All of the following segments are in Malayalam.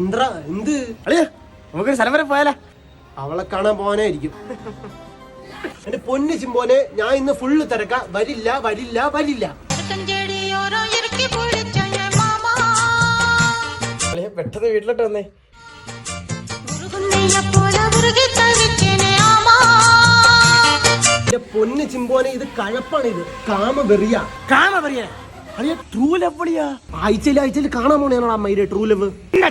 എന്ത് അളിയ നമുക്കൊരു സ്ഥലം വരെ പോയാലോ? അവളെ കാണാൻ പോകാനായിരിക്കും. എന്റെ പൊന്നു ചിമ്പോനെ, ഞാൻ ഇന്ന് ഫുള്ള് തിരക്ക. വരില്ല വരില്ല വരില്ല. പെട്ടെന്ന് വീട്ടിലോട്ട് വന്നേ. എന്റെ പൊന്നു ചിമ്പോനെ, ഇത് കഴപ്പാണ്. ഇത് കാമവെറിയ. അളിയ ട്രൂ ലവ് അളിയാ. ആഴ്ചയിൽ കാണാൻ പോണേണോ അമ്മയുടെ ട്രൂ ലവ്?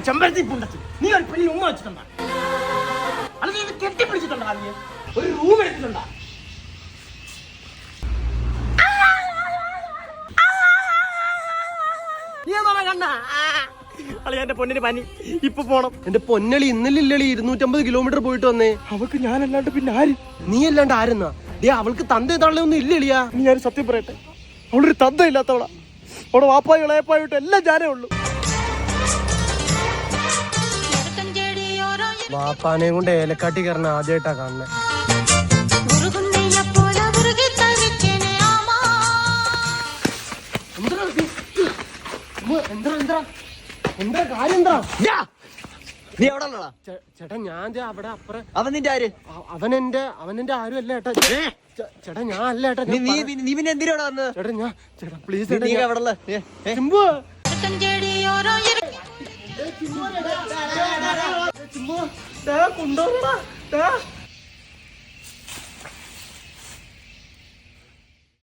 ചെമ്പരത്തി പൂണ്ടച്ച് നീ ഒരു പെണ്ണിന് ഉമ്മ വെച്ചിട്ടുണ്ടാ? അത് നീ കെട്ടിപ്പിടിച്ചിട്ടുണ്ടാ? നീ ഒരു റൂം എടുത്തിട്ടുണ്ടാ? എന്റെ പൊന്നിന് പനി, ഇപ്പൊ പോണം. എന്റെ പൊന്നളി, ഇന്നലെ 250 കിലോമീറ്റർ പോയിട്ട് വന്നേ. അവക്ക് ഞാനല്ലാണ്ട് പിന്നെ ആര്? നീ അല്ലാണ്ട് ആരെന്നാ? അവൾക്ക് തന്ത തള്ളയൊന്നും ഇല്ലളിയാ. നീ ആര് സത്യം പറയട്ടെ, അവളൊരു തന്ത ഇല്ലാത്തവളാ. അവിടെ വാപ്പായും ഇളയപ്പായിട്ട് എല്ലാം ഞാനേ ഉള്ളൂ. വാപ്പാനെ കൊണ്ട് ഏലക്കാട്ടി കയറണ ആദ്യമായിട്ടാ കാണുന്നത്. എന്താ കാര്യം? എന്താ നീ എവിടെ ചേട്ടാ? ഞാൻ അവിടെ അപ്പുറം. അവൻ നിന്റെ ആര്? അവനെന്റെ ആരും അല്ല ചേട്ടാ. ചേട്ടാ ഞാൻ അല്ല ചേട്ടാ. നീ പിന്നെ എന്തിനാണ് വന്നത്? ചേട്ടാ ചേട്ടാ പ്ലീസ് കൊണ്ടുപോകണ